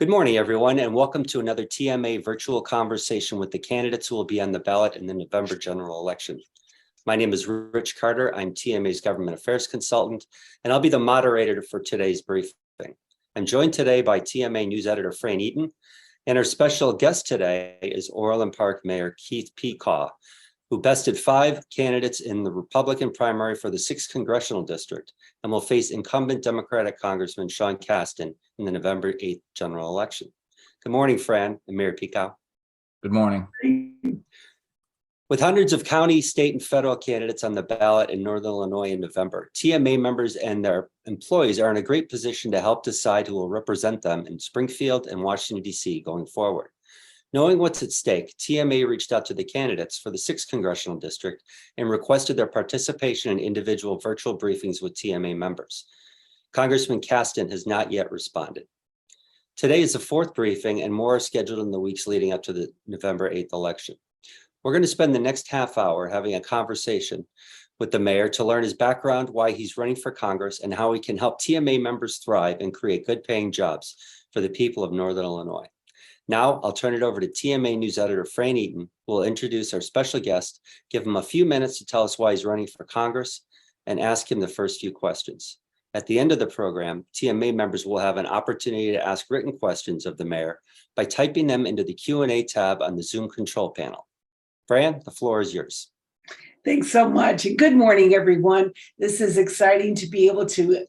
Good morning, everyone, and welcome to another TMA virtual conversation with the candidates who will be on the ballot in the November general election. My name is Rich Carter. I'm TMA's government affairs consultant, and I'll be the moderator for today's briefing. I'm joined today by TMA news editor Fran Eaton, and our special guest today is Orland Park Mayor Keith Pekau, who bested 5 candidates in the Republican primary for the 6th congressional district and will face incumbent Democratic Congressman Sean Casten in the November 8th general election. Good morning, Fran and Mayor Pekau. Good morning. With hundreds of county, state, and federal candidates on the ballot in Northern Illinois in November, TMA members and their employees are in a great position to help decide who will represent them in Springfield and Washington, D.C. going forward. Knowing what's at stake, TMA reached out to the candidates for the 6th congressional district and requested their participation in individual virtual briefings with TMA members. Congressman Casten has not yet responded. Today is the 4th briefing, and more are scheduled in the weeks leading up to the November 8th election. We're going to spend the next half hour having a conversation with the mayor to learn his background, why he's running for Congress, and how he can help TMA members thrive and create good-paying jobs for the people of Northern Illinois. Now, I'll turn it over to TMA news editor Fran Eaton, who will introduce our special guest, give him a few minutes to tell us why he's running for Congress, and ask him the first few questions. At the end of the program, TMA members will have an opportunity to ask written questions of the mayor by typing them into the Q&A tab on the Zoom control panel. Fran, the floor is yours. Thanks so much. And good morning, everyone. This is exciting to be able to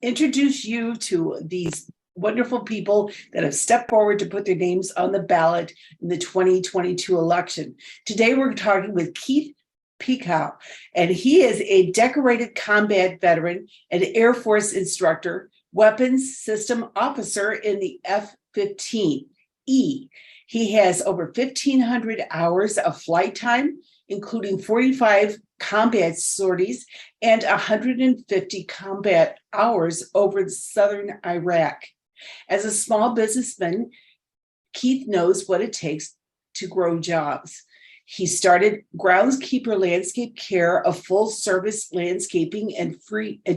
introduce you to these wonderful people that have stepped forward to put their names on the ballot in the 2022 election. Today, we're talking with Keith Pekau, and he is a decorated combat veteran and Air Force instructor, weapons system officer in the F-15E. He has over 1,500 hours of flight time, including 45 combat sorties and 150 combat hours over southern Iraq. As a small businessman, Keith knows what it takes to grow jobs. He started Groundskeeper Landscape Care, a full-service landscaping and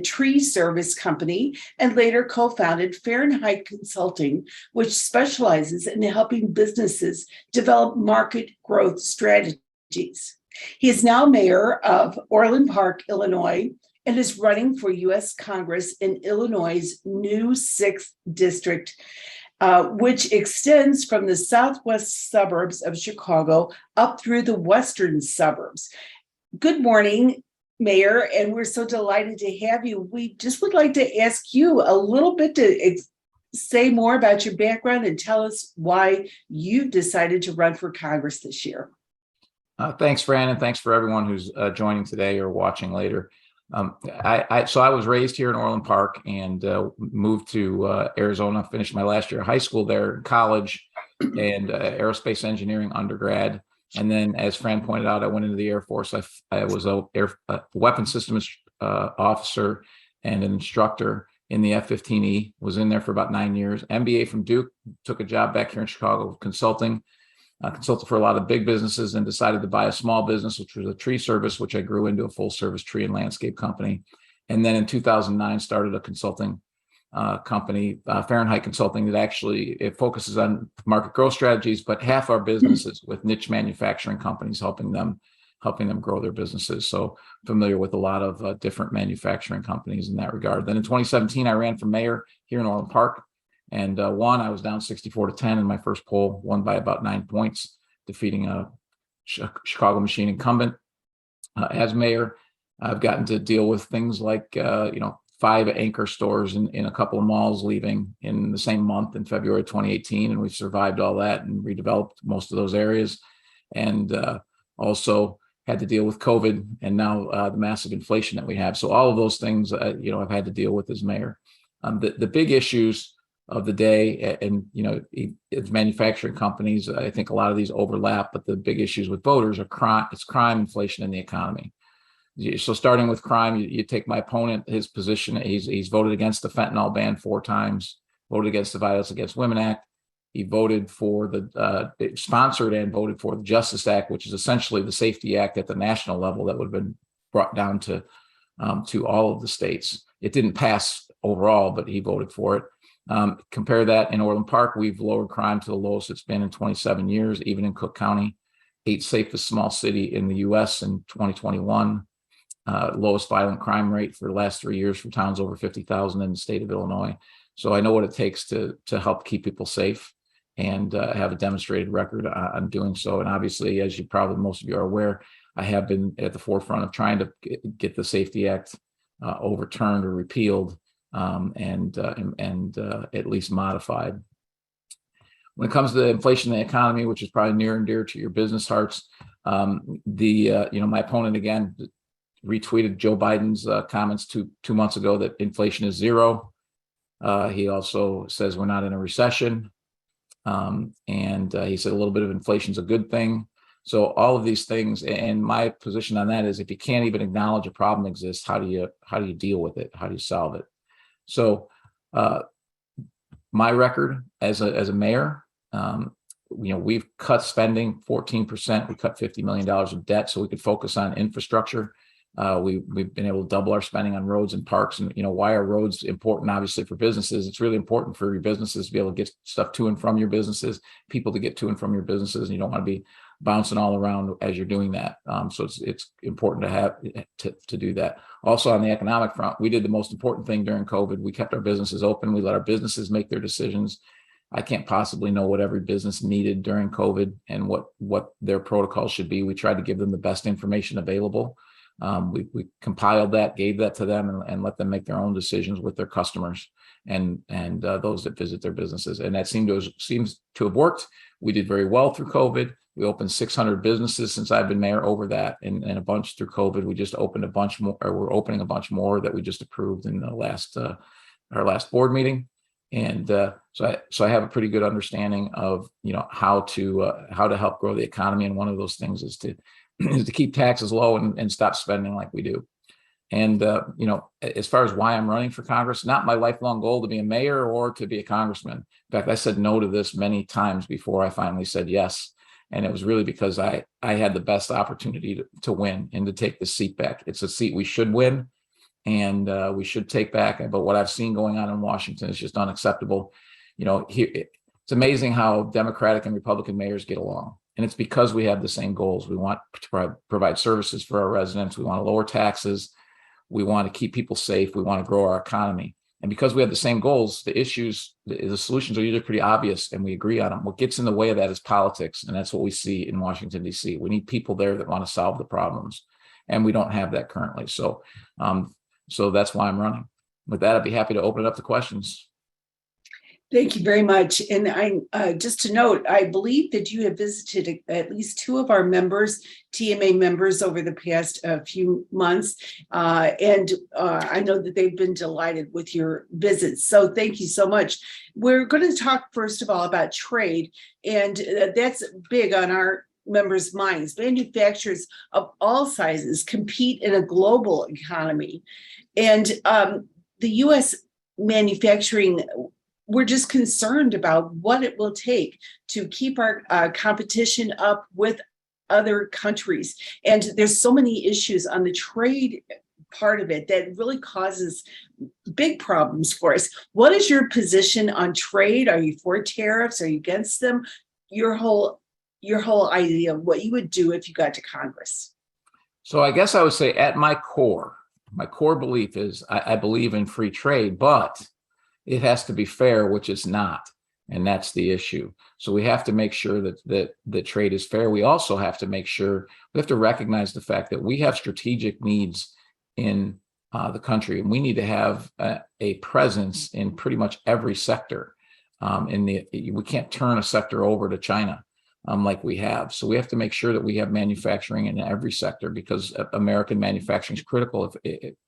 tree service company, and later co-founded Fahrenheit Consulting, which specializes in helping businesses develop market growth strategies. He is now mayor of Orland Park, Illinois, and is running for U.S. Congress in Illinois' new 6th district, which extends from the southwest suburbs of Chicago up through the western suburbs. Good morning, Mayor, and we're so delighted to have you. We just would like to ask you a little bit to say more about your background and tell us why you decided to run for Congress this year. Thanks, Fran, and thanks for everyone who's joining today or watching later. I was raised here in Orland Park and moved to Arizona, finished my last year of high school there, college, and aerospace engineering undergrad. And then, as Fran pointed out, I went into the Air Force. I was a weapons systems officer and an instructor in the F-15E, was in there for about 9 years. MBA from Duke, took a job back here in Chicago consulting. Consulted for a lot of big businesses and decided to buy a small business, which was a tree service, which I grew into a full service tree and landscape company. And then in 2009, started a consulting company, Fahrenheit Consulting, that actually it focuses on market growth strategies, but half our businesses with niche manufacturing companies, helping them grow their businesses. So familiar with a lot of different manufacturing companies in that regard. Then in 2017, I ran for mayor here in Orland Park. And won. I was down 64-10 in my first poll, won by about 9 points, defeating a Chicago machine incumbent. As mayor, I've gotten to deal with things like, 5 anchor stores in a couple of malls leaving in the same month in February 2018. And we've survived all that and redeveloped most of those areas. And also had to deal with COVID and now the massive inflation that we have. So all of those things, I've had to deal with as mayor. The big issues of the day, and it's manufacturing companies. I think a lot of these overlap, but the big issues with voters are crime, inflation, and the economy. So starting with crime, you take my opponent, his position. He's voted against the fentanyl ban 4 times, voted against the Violence Against Women Act. He voted for sponsored and voted for the Justice Act, which is essentially the safety act at the national level that would have been brought down to all of the states. It didn't pass overall, but he voted for it. Compare that in Orland Park, we've lowered crime to the lowest it's been in 27 years, even in Cook County, 8th safest small city in the US in 2021, lowest violent crime rate for the last 3 years for towns over 50,000 in the state of Illinois. So I know what it takes to help keep people safe and have a demonstrated record on doing so. And obviously, as you probably most of you are aware, I have been at the forefront of trying to get the Safety Act overturned or repealed and at least modified. When it comes to inflation in the economy, which is probably near and dear to your business hearts, my opponent again retweeted Joe Biden's comments two months ago that inflation is zero. He also says we're not in a recession. And he said a little bit of inflation is a good thing. So all of these things, and my position on that is if you can't even acknowledge a problem exists, how do you deal with it? How do you solve it? So my record as a mayor, we've cut spending 14%. We cut $50 million of debt so we could focus on infrastructure. We've been able to double our spending on roads and parks. And, why are roads important? Obviously for businesses, it's really important for your businesses to be able to get stuff to and from your businesses, people to get to and from your businesses. And you don't want to be bouncing all around as you're doing that. So it's important to have to do that. Also on the economic front, we did the most important thing during COVID. We kept our businesses open. We let our businesses make their decisions. I can't possibly know what every business needed during COVID and what their protocols should be. We tried to give them the best information available. We compiled that, gave that to them, and let them make their own decisions with their customers and those that visit their businesses. And that seems to have worked. We did very well through COVID. We opened 600 businesses since I've been mayor over that, and a bunch through COVID. We just opened a bunch more, or we're opening a bunch more that we just approved in the our last board meeting. And so I have a pretty good understanding of how to help grow the economy. And one of those things is to keep taxes low and stop spending like we do. And as far as why I'm running for Congress, not my lifelong goal to be a mayor or to be a congressman. In fact, I said no to this many times before I finally said yes. And it was really because I had the best opportunity to win and to take the seat back. It's a seat we should win and we should take back. But what I've seen going on in Washington is just unacceptable. It's amazing how Democratic and Republican mayors get along. And it's because we have the same goals. We want to provide services for our residents. We want to lower taxes. We want to keep people safe. We want to grow our economy. And because we have the same goals, the solutions are usually pretty obvious and we agree on them. What gets in the way of that is politics. And that's what we see in Washington, D.C. We need people there that want to solve the problems. And we don't have that currently. So that's why I'm running. With that, I'd be happy to open it up to questions. Thank you very much. And I just to note, I believe that you have visited at least two of our members, TMA members, over the past few months. And I know that they've been delighted with your visits. So thank you so much. We're going to talk, first of all, about trade. And that's big on our members' minds. Manufacturers of all sizes compete in a global economy. And the U.S. manufacturing, we're just concerned about what it will take to keep our competition up with other countries. And there's so many issues on the trade part of it that really causes big problems for us. What is your position on trade? Are you for tariffs? Are you against them? Your whole idea of what you would do if you got to Congress. So I guess I would say at my core belief is I believe in free trade, but it has to be fair, which it's not. And that's the issue. So we have to make sure that trade is fair. We also have to make sure, we have to recognize the fact that we have strategic needs in the country. And we need to have a presence in pretty much every sector. We can't turn a sector over to China like we have. So we have to make sure that we have manufacturing in every sector because American manufacturing is critical.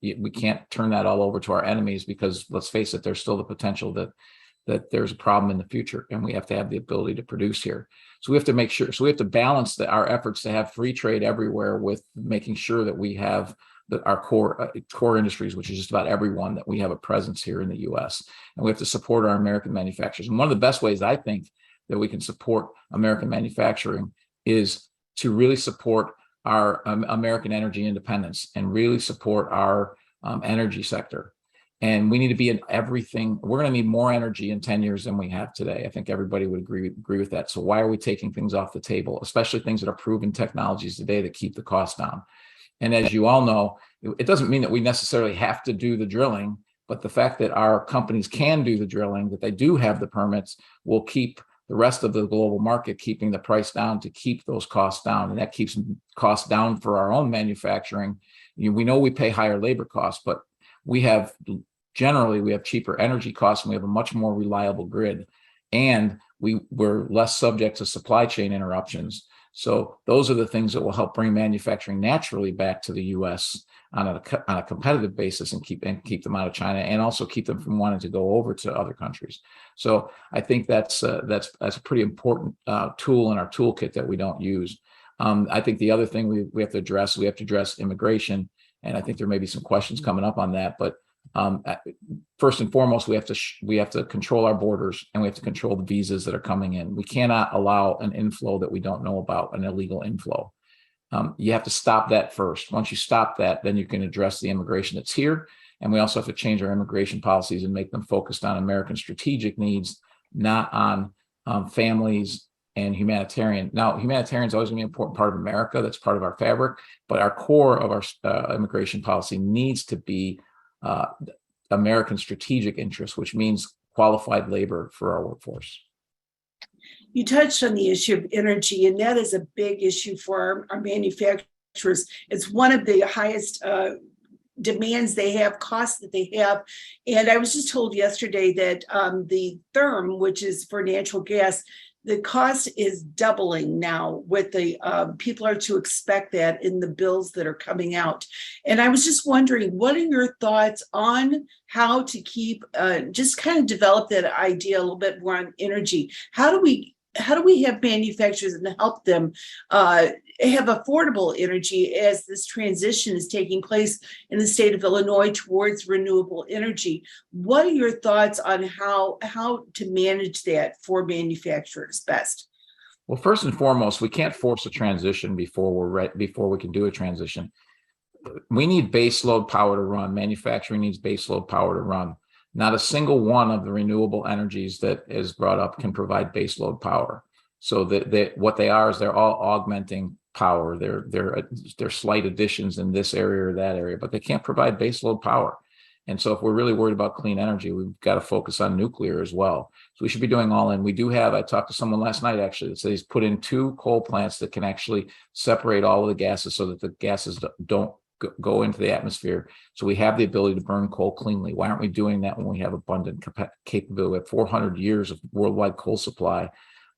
We can't turn that all over to our enemies because, let's face it, there's still the potential that there's a problem in the future and we have to have the ability to produce here. So we have to make sure, we have to balance our efforts to have free trade everywhere with making sure that we have our core industries, which is just about everyone, that we have a presence here in the U.S. And we have to support our American manufacturers. And one of the best ways I think that we can support American manufacturing is to really support our American energy independence and really support our energy sector. And we need to be in everything. We're going to need more energy in 10 years than we have today. I think everybody would agree with that. So why are we taking things off the table, especially things that are proven technologies today that keep the cost down? And as you all know, it doesn't mean that we necessarily have to do the drilling, but the fact that our companies can do the drilling, that they do have the permits, will keep the rest of the global market keeping the price down to keep those costs down. And that keeps costs down for our own manufacturing. We know we pay higher labor costs, but we have cheaper energy costs, and we have a much more reliable grid, and we're less subject to supply chain interruptions. So those are the things that will help bring manufacturing naturally back to the U.S. on a competitive basis, and keep them out of China, and also keep them from wanting to go over to other countries. So I think that's a pretty important tool in our toolkit that we don't use. I think the other thing we have to address immigration, and I think there may be some questions coming up on that. But first and foremost, we have to control our borders, and we have to control the visas that are coming in. We cannot allow an inflow that we don't know about, an illegal inflow. You have to stop that first. Once you stop that, then you can address the immigration that's here. And we also have to change our immigration policies and make them focused on American strategic needs, not on families and humanitarian. Now, humanitarian is always going to be an important part of America. That's part of our fabric. But our core of our immigration policy needs to be American strategic interests, which means qualified labor for our workforce. You touched on the issue of energy, and that is a big issue for our manufacturers. It's one of the highest demands they have, costs that they have. And I was just told yesterday that the therm, which is for natural gas, the cost is doubling now. With the people are to expect that in the bills that are coming out. And I was just wondering, what are your thoughts on how to keep just kind of develop that idea a little bit more on energy? How do we have manufacturers and help them have affordable energy as this transition is taking place in the state of Illinois towards renewable energy? What are your thoughts on how to manage that for manufacturers best? Well, first and foremost, we can't force a transition before we can do a transition. We need base load power to run. Manufacturing needs base load power to run. Not a single one of the renewable energies that is brought up can provide baseload power. So that what they are is they're all augmenting power. They're slight additions in this area or that area, but they can't provide baseload power. And so if we're really worried about clean energy, we've got to focus on nuclear as well. So we should be doing all in. I talked to someone last night actually that said he's put in 2 coal plants that can actually separate all of the gases so that the gases don't go into the atmosphere. So we have the ability to burn coal cleanly. Why aren't we doing that when we have abundant capability? We have 400 years of worldwide coal supply,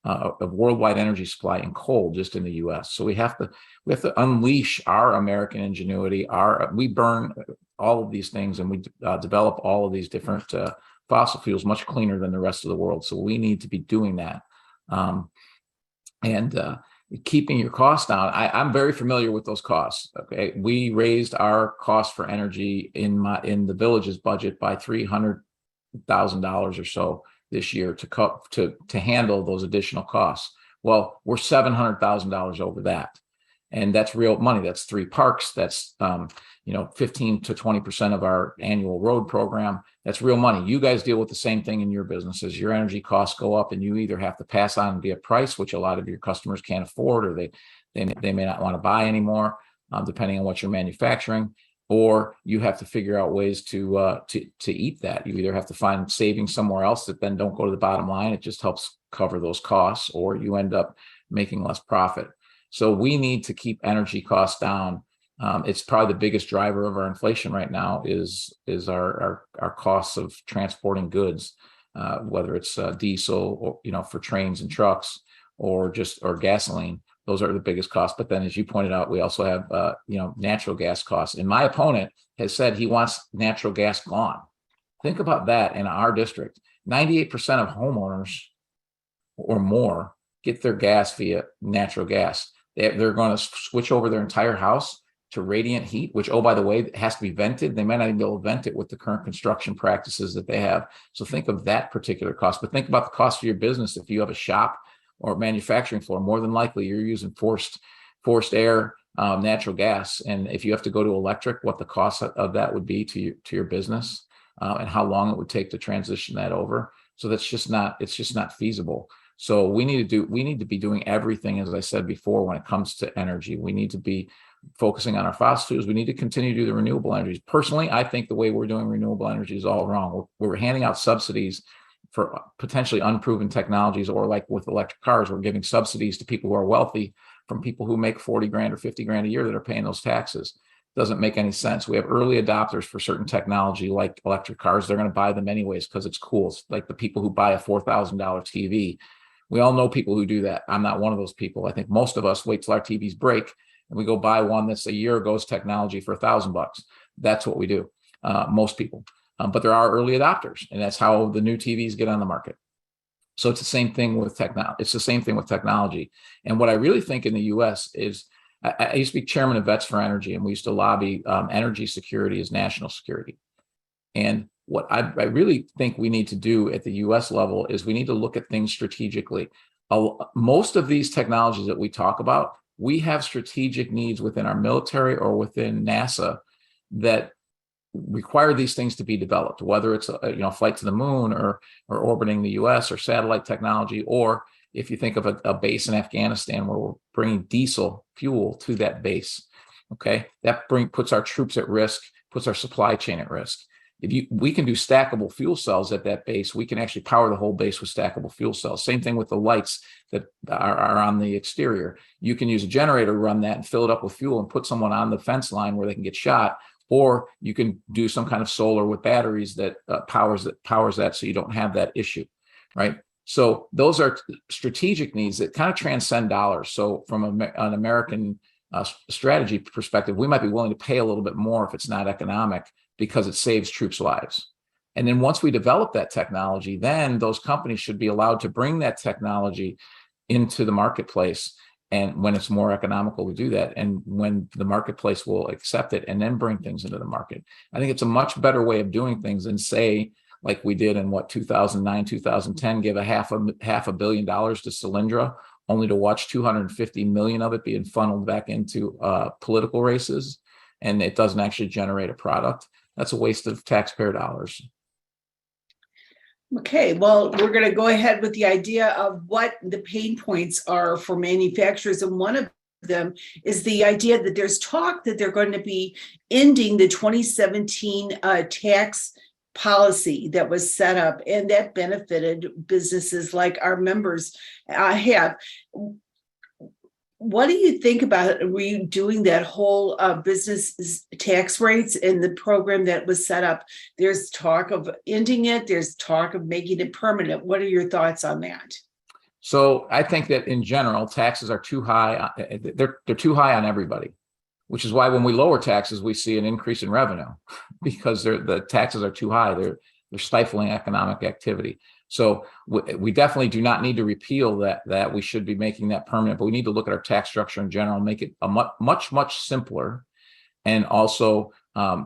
of worldwide energy supply in coal just in the U.S. So we have to unleash our American ingenuity. We burn all of these things, and we develop all of these different fossil fuels much cleaner than the rest of the world. So we need to be doing that. Keeping your costs down. I'm very familiar with those costs. Okay, we raised our cost for energy in the village's budget by $300,000 or so this year to handle those additional costs. Well, we're $700,000 over that, and that's real money. That's 3 parks. That's 15 to 20% of our annual road program. That's real money. You guys deal with the same thing in your businesses. Your energy costs go up, and you either have to pass on via price, which a lot of your customers can't afford, or they may not want to buy anymore, depending on what you're manufacturing, or you have to figure out ways to eat that. You either have to find savings somewhere else that then don't go to the bottom line. It just helps cover those costs, or you end up making less profit. So we need to keep energy costs down. It's probably the biggest driver of our inflation right now is our costs of transporting goods, whether it's diesel or for trains and trucks or gasoline. Those are the biggest costs. But then, as you pointed out, we also have natural gas costs. And my opponent has said he wants natural gas gone. Think about that. In our district, 98% of homeowners or more get their gas via natural gas. They're going to switch over their entire house to radiant heat, which, oh, by the way, has to be vented. They might not even be able to vent it with the current construction practices that they have. So think of that particular cost. But think about the cost of your business. If you have a shop or manufacturing floor, more than likely you're using forced air, natural gas. And if you have to go to electric, what the cost of that would be to your business. and how long it would take to transition that over. So it's just not feasible. So we need to be doing everything, as I said before, when it comes to energy. We need to be focusing on our fossil fuels. We need to continue to do the renewable energies. Personally, I think the way we're doing renewable energy is all wrong. We're handing out subsidies for potentially unproven technologies, or like with electric cars, we're giving subsidies to people who are wealthy from people who make 40 grand or 50 grand a year that are paying those taxes. Doesn't make any sense. We have early adopters for certain technology like electric cars. They're going to buy them anyways because it's cool. It's like the people who buy a $4,000 TV. We all know people who do that. I'm not one of those people. I think most of us wait till our TVs break and we go buy one that's a year ago's technology for $1,000. That's what we do, most people. But there are early adopters, and that's how the new TVs get on the market. So it's the same thing with technology. It's the same thing with technology. And what I really think in the U.S. is, I used to be chairman of Vets for Energy, and we used to lobby energy security as national security. And what I really think we need to do at the U.S. level is we need to look at things strategically. Most of these technologies that we talk about, we have strategic needs within our military or within NASA that require these things to be developed, whether it's a flight to the moon or orbiting the U.S. or satellite technology, or if you think of a base in Afghanistan where we're bringing diesel fuel to that base, okay, that puts our troops at risk, puts our supply chain at risk. We can do stackable fuel cells at that base, we can actually power the whole base with stackable fuel cells. Same thing with the lights that are on the exterior. You can use a generator to run that and fill it up with fuel and put someone on the fence line where they can get shot. Or you can do some kind of solar with batteries that powers that, so you don't have that issue, right? So those are strategic needs that kind of transcend dollars. So from an American strategy perspective, we might be willing to pay a little bit more if it's not economic because it saves troops' lives. And then once we develop that technology, then those companies should be allowed to bring that technology into the marketplace, and when it's more economical to do that, and when the marketplace will accept it, and then bring things into the market. I think it's a much better way of doing things than, say, like we did in 2009, 2010, give a half a billion dollars to Solyndra, only to watch 250 million of it being funneled back into political races, and it doesn't actually generate a product. That's a waste of taxpayer dollars. Okay, well, we're going to go ahead with the idea of what the pain points are for manufacturers. And one of them is the idea that there's talk that they're going to be ending the 2017 tax policy that was set up, and that benefited businesses like our members have. What do you think about redoing that whole business tax rates and the program that was set up? There's talk of ending it. There's talk of making it permanent. What are your thoughts on that? So I think that in general, taxes are too high. They're too high on everybody, which is why when we lower taxes, we see an increase in revenue because the taxes are too high. They're stifling economic activity. So we definitely do not need to repeal that. We should be making that permanent, but we need to look at our tax structure in general, make it a much simpler, and also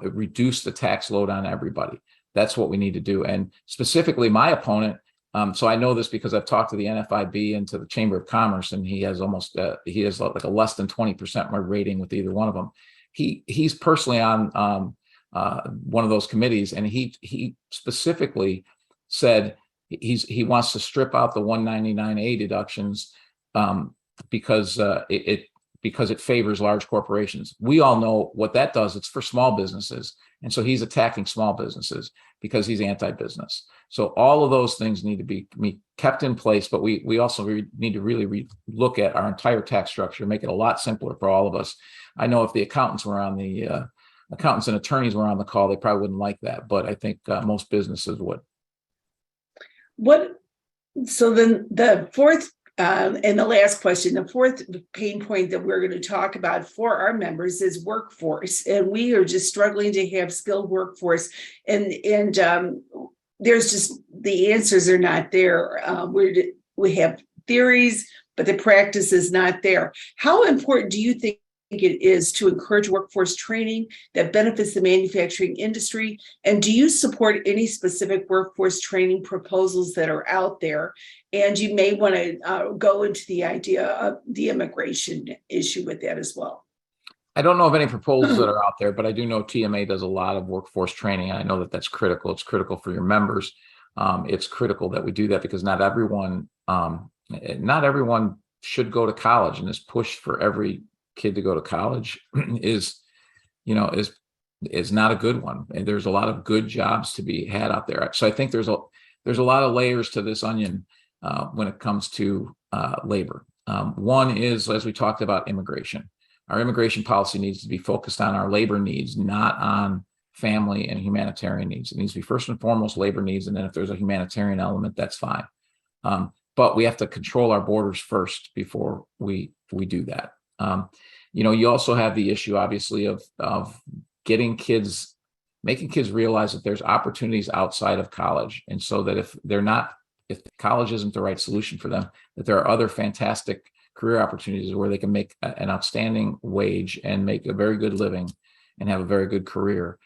reduce the tax load on everybody. That's what we need to do. And specifically my opponent, so I know this because I've talked to the NFIB and to the Chamber of Commerce, and he has like a less than 20% rating with either one of them. He's personally on one of those committees, and he specifically said he wants to strip out the 199A deductions because it favors large corporations. We all know what that does. It's for small businesses. And so he's attacking small businesses because he's anti-business. So all of those things need to be kept in place, but we also need to really look at our entire tax structure, make it a lot simpler for all of us. I know if the accountants and attorneys were on the call, they probably wouldn't like that, but I think most businesses would. So then the fourth and the last question, the fourth pain point that we're going to talk about for our members is workforce. And we are just struggling to have skilled workforce. And there's just, the answers are not there. We have theories, but the practice is not there. How important do you think it is to encourage workforce training that benefits the manufacturing industry? And do you support any specific workforce training proposals that are out there? And you may want to go into the idea of the immigration issue with that as well. I don't know of any proposals that are out there, but I do know TMA does a lot of workforce training. And I know that that's critical. It's critical for your members. It's critical that we do that because not everyone should go to college, and this push for every kid to go to college is not a good one. And there's a lot of good jobs to be had out there. So I think there's a lot of layers to this onion when it comes to labor. One is, as we talked about, immigration. Our immigration policy needs to be focused on our labor needs, not on family and humanitarian needs. It needs to be first and foremost labor needs, and then if there's a humanitarian element, that's fine. But we have to control our borders first before we do that. You also have the issue, obviously, of making kids realize that there's opportunities outside of college, and so that if college isn't the right solution for them, that there are other fantastic career opportunities where they can make an outstanding wage and make a very good living and have a very good career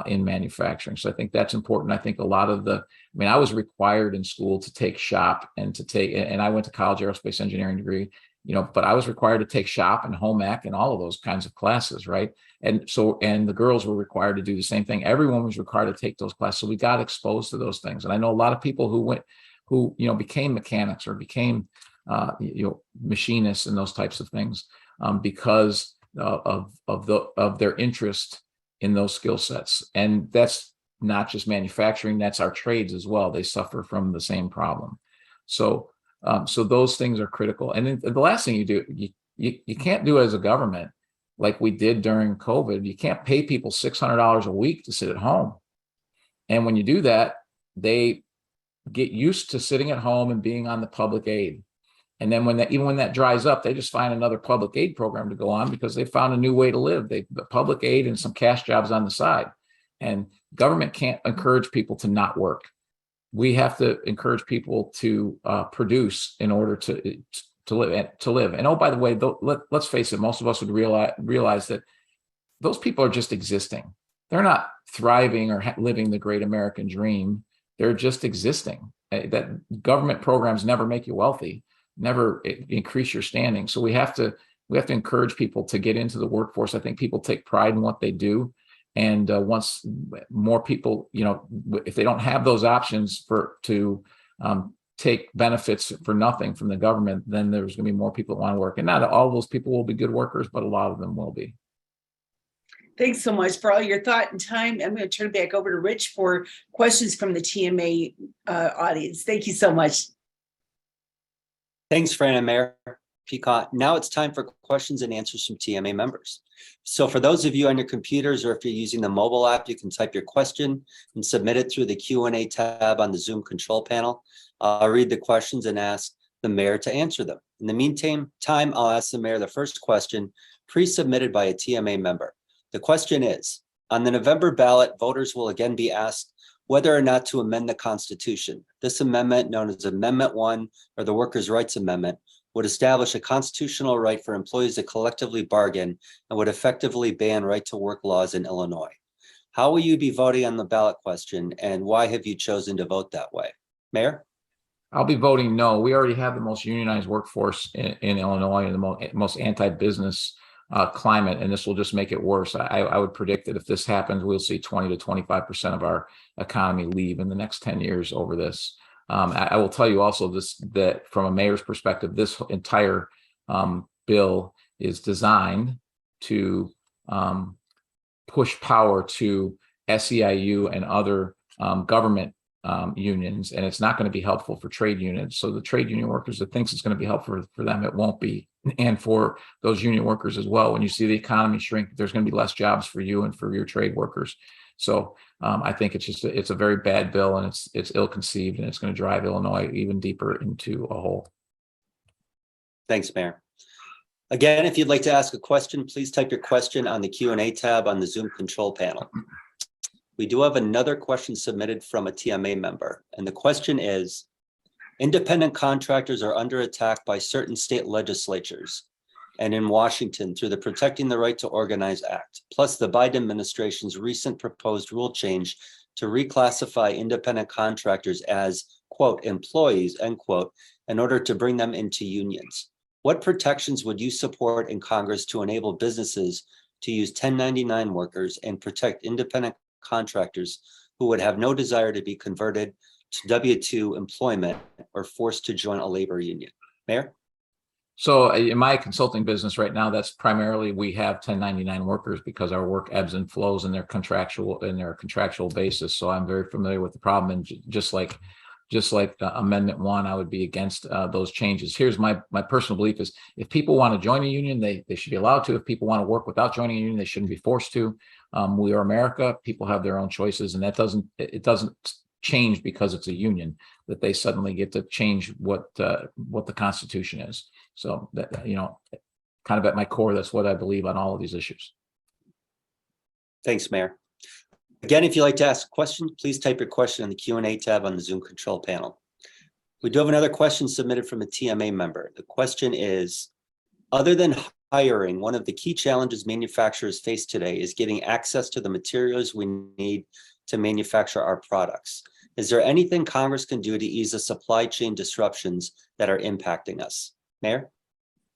in manufacturing. So I think that's important. I think a lot of I was required in school to take shop and I went to college aerospace engineering degree, but I was required to take shop and home ec and all of those kinds of classes, right? And the girls were required to do the same thing. Everyone was required to take those classes. So we got exposed to those things. And I know a lot of people who became mechanics or became machinists and those types of things because of their interest in those skill sets. And that's not just manufacturing, that's our trades as well. They suffer from the same problem. So those things are critical. And then the last thing you do, you can't do as a government like we did during COVID. You can't pay people $600 a week to sit at home. And when you do that, they get used to sitting at home and being on the public aid. And then when that dries up, they just find another public aid program to go on because they found a new way to live. The public aid and some cash jobs on the side. And government can't encourage people to not work. We have to encourage people to produce in order to live. And oh, by the way, let's face it, most of us would realize that those people are just existing. They're not thriving or living the great American dream. They're just existing. That government programs never make you wealthy, never increase your standing. So we have to encourage people to get into the workforce. I think people take pride in what they do. And once more people, if they don't have those options to take benefits for nothing from the government, then there's going to be more people that want to work. And not all of those people will be good workers, but a lot of them will be. Thanks so much for all your thought and time. I'm going to turn it back over to Rich for questions from the TMA audience. Thank you so much. Thanks, Fran and Mayor Pekau. Now it's time for questions and answers from TMA members. So for those of you on your computers, or if you're using the mobile app, you can type your question and submit it through the Q&A tab on the Zoom control panel. I'll read the questions and ask the mayor to answer them. In the meantime, I'll ask the mayor the first question pre-submitted by a TMA member. The question is, on the November ballot, voters will again be asked whether or not to amend the Constitution. This amendment, known as Amendment 1 or the Workers' Rights Amendment, would establish a constitutional right for employees to collectively bargain and would effectively ban right-to-work laws in Illinois. How will you be voting on the ballot question, and why have you chosen to vote that way? Mayor? I'll be voting no. We already have the most unionized workforce in Illinois and the most anti-business climate, and this will just make it worse. I would predict that if this happens, we'll see 20 to 25% of our economy leave in the next 10 years over this. I will tell you also that from a mayor's perspective, this entire bill is designed to push power to SEIU and other government unions, and it's not going to be helpful for trade unions. So the trade union workers that thinks it's going to be helpful for them, it won't be. And for those union workers as well, when you see the economy shrink, there's going to be less jobs for you and for your trade workers. So I think it's a very bad bill, and it's ill-conceived, and it's going to drive Illinois even deeper into a hole. Thanks, Mayor. Again, if you'd like to ask a question, please type your question on the Q&A tab on the Zoom control panel. We do have another question submitted from a TMA member, and the question is, independent contractors are under attack by certain state legislatures and in Washington through the Protecting the Right to Organize Act, plus the Biden administration's recent proposed rule change to reclassify independent contractors as, quote, employees, end quote, in order to bring them into unions. What protections would you support in Congress to enable businesses to use 1099 workers and protect independent contractors who would have no desire to be converted to W-2 employment or forced to join a labor union? Mayor? So in my consulting business right now, that's primarily we have 1099 workers because our work ebbs and flows in their contractual basis. So I'm very familiar with the problem, and just like Amendment 1, I would be against those changes. Here's my personal belief is if people want to join a union, they should be allowed to. If people want to work without joining a union, they shouldn't be forced to. We are America. People have their own choices, and that doesn't change because it's a union that they suddenly get to change what the Constitution is. So that, kind of at my core, that's what I believe on all of these issues. Thanks, Mayor. Again, if you'd like to ask a question, please type your question in the Q&A tab on the Zoom control panel. We do have another question submitted from a TMA member. The question is, other than hiring, one of the key challenges manufacturers face today is getting access to the materials we need to manufacture our products. Is there anything Congress can do to ease the supply chain disruptions that are impacting us? Mayor?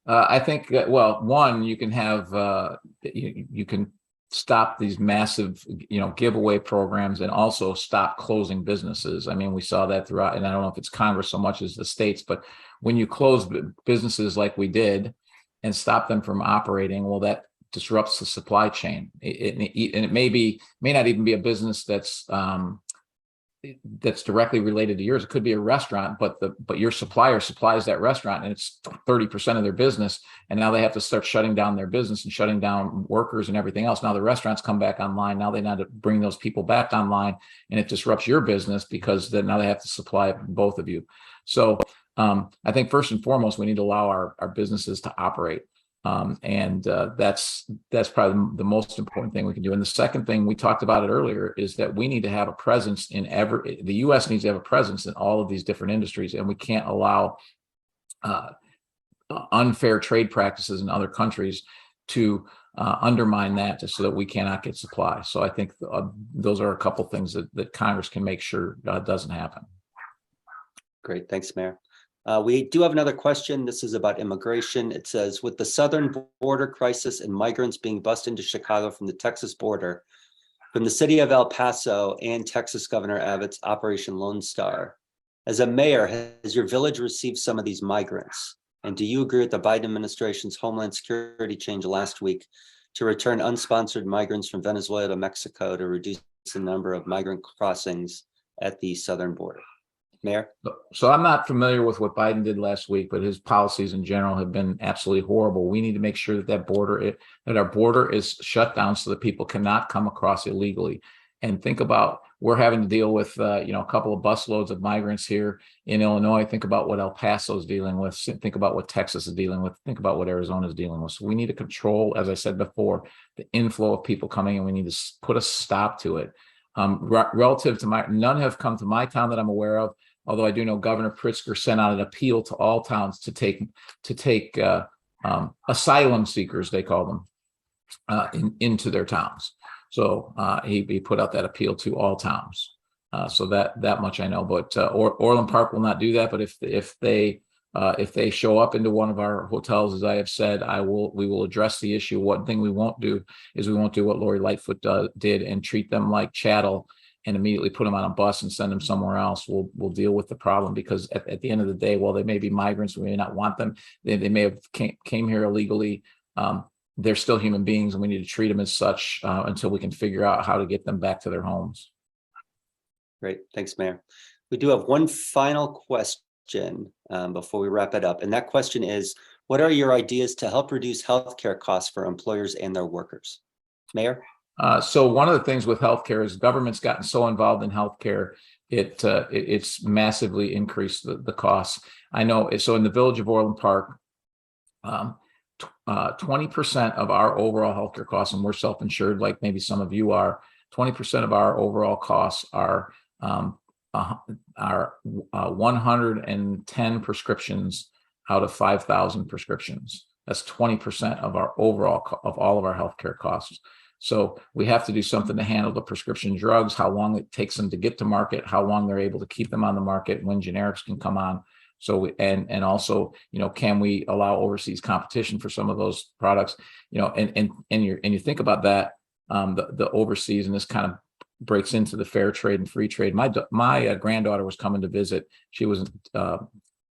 I think, one, you can have, you can stop these massive, giveaway programs and also stop closing businesses. I mean, we saw that throughout, and I don't know if it's Congress so much as the states, but when you close businesses like we did and stop them from operating, well, that disrupts the supply chain. And it may not even be a business that's directly related to yours. It could be a restaurant, but your supplier supplies that restaurant and it's 30% of their business. And now they have to start shutting down their business and shutting down workers and everything else. Now the restaurants come back online. Now they need to bring those people back online, and it disrupts your business because now they have to supply both of you. So I think first and foremost, we need to allow our businesses to operate. That's probably the most important thing we can do. And the second thing, we talked about it earlier, is that we need to have a presence the U.S. needs to have a presence in all of these different industries, and we can't allow unfair trade practices in other countries to undermine that just so that we cannot get supply. So I think those are a couple things that Congress can make sure doesn't happen. Great, thanks, Mayor. We do have another question. This is about immigration. It says, with the southern border crisis and migrants being bused into Chicago from the Texas border, from the city of El Paso and Texas Governor Abbott's Operation Lone Star, as a mayor, has your village received some of these migrants? And do you agree with the Biden administration's Homeland Security change last week to return unsponsored migrants from Venezuela to Mexico to reduce the number of migrant crossings at the southern border? Mayor? So I'm not familiar with what Biden did last week, but his policies in general have been absolutely horrible. We need to make sure that our border is shut down so that people cannot come across illegally. And think about, we're having to deal with a couple of busloads of migrants here in Illinois. Think about what El Paso is dealing with. Think about what Texas is dealing with. Think about what Arizona is dealing with. So we need to control, as I said before, the inflow of people coming, and we need to put a stop to it. Relative to none have come to my town that I'm aware of. Although I do know Governor Pritzker sent out an appeal to all towns to take asylum seekers, they call them, into their towns. So he put out that appeal to all towns. So that much I know. But Orland Park will not do that. But if they show up into one of our hotels, as I have said, we will address the issue. One thing we won't do is we won't do what Lori Lightfoot did and treat them like chattel and immediately put them on a bus and send them somewhere else. We'll deal with the problem, because at the end of the day, while they may be migrants, we may not want them. They may have came here illegally. They're still human beings, and we need to treat them as such until we can figure out how to get them back to their homes. Great, thanks, Mayor. We do have one final question before we wrap it up, and that question is, what are your ideas to help reduce healthcare costs for employers and their workers? Mayor? So one of the things with healthcare is government's gotten so involved in healthcare, it's massively increased the costs. I know. So in the village of Orland Park, 20% of our overall healthcare costs, and we're self-insured like maybe some of you are, 20% of our overall costs are 110 prescriptions out of 5,000 prescriptions. That's 20% of our overall of all of our healthcare costs. So we have to do something to handle the prescription drugs, how long it takes them to get to market, how long they're able to keep them on the market, when generics can come on. So, and also, can we allow overseas competition for some of those products? And you think about that, the overseas, and this kind of breaks into the fair trade and free trade. My granddaughter was coming to visit. She was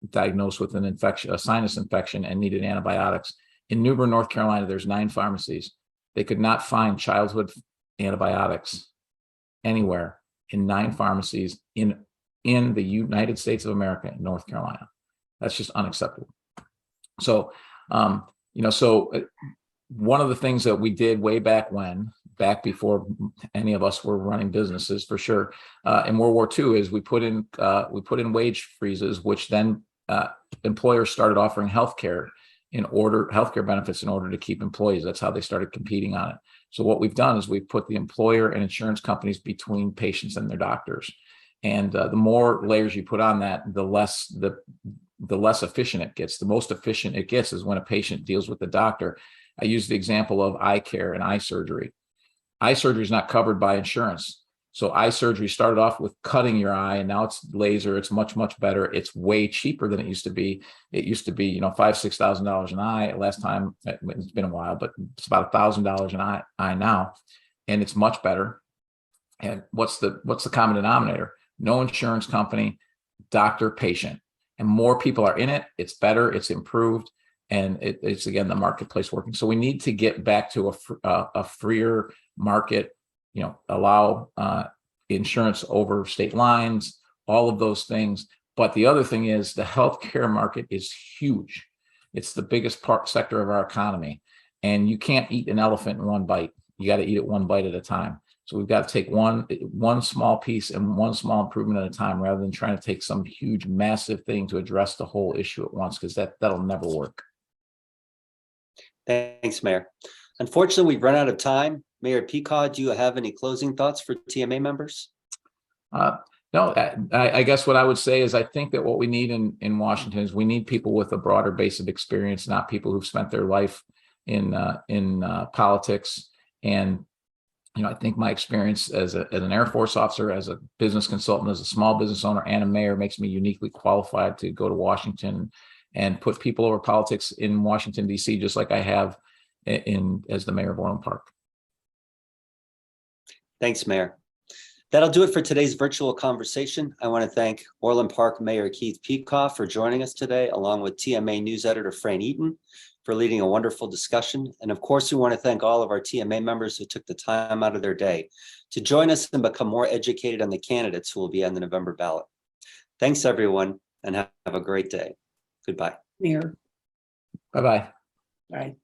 diagnosed with an infection, a sinus infection, and needed antibiotics. In New Bern, North Carolina, there's 9 pharmacies. They could not find childhood antibiotics anywhere in 9 pharmacies in the United States of America, in North Carolina. That's just unacceptable. So, one of the things that we did way back before any of us were running businesses, for sure, in World War II, is we put in wage freezes, which then employers started offering healthcare benefits in order to keep employees. That's how they started competing on it. So what we've done is we've put the employer and insurance companies between patients and their doctors. And the more layers you put on that, the less efficient it gets. The most efficient it gets is when a patient deals with the doctor. I use the example of eye care and eye surgery. Eye surgery is not covered by insurance. So eye surgery started off with cutting your eye, and now it's laser. It's much, much better. It's way cheaper than it used to be. It used to be, $5,000-6,000 an eye. Last time, it's been a while, but it's about $1,000 an eye now, and it's much better. And what's the common denominator? No insurance company, doctor, patient, and more people are in it. It's better. It's improved, and it's again the marketplace working. So we need to get back to a freer market. Allow insurance over state lines, all of those things. But the other thing is the healthcare market is huge. It's the biggest sector of our economy. And you can't eat an elephant in one bite. You got to eat it one bite at a time. So we've got to take one small piece and one small improvement at a time, rather than trying to take some huge, massive thing to address the whole issue at once, because that'll never work. Thanks, Mayor. Unfortunately, we've run out of time. Mayor Pekau, do you have any closing thoughts for TMA members? No, I guess what I would say is I think that what we need in Washington is we need people with a broader base of experience, not people who've spent their life in politics. And I think my experience as an Air Force officer, as a business consultant, as a small business owner, and a mayor makes me uniquely qualified to go to Washington and put people over politics in Washington, D.C., just like I have as the mayor of Orland Park. Thanks, Mayor. That'll do it for today's virtual conversation. I want to thank Orland Park Mayor Keith Pekau for joining us today, along with TMA News Editor Fran Eaton for leading a wonderful discussion. And of course, we want to thank all of our TMA members who took the time out of their day to join us and become more educated on the candidates who will be on the November ballot. Thanks, everyone, and have a great day. Goodbye. Mayor. Bye-bye. Bye.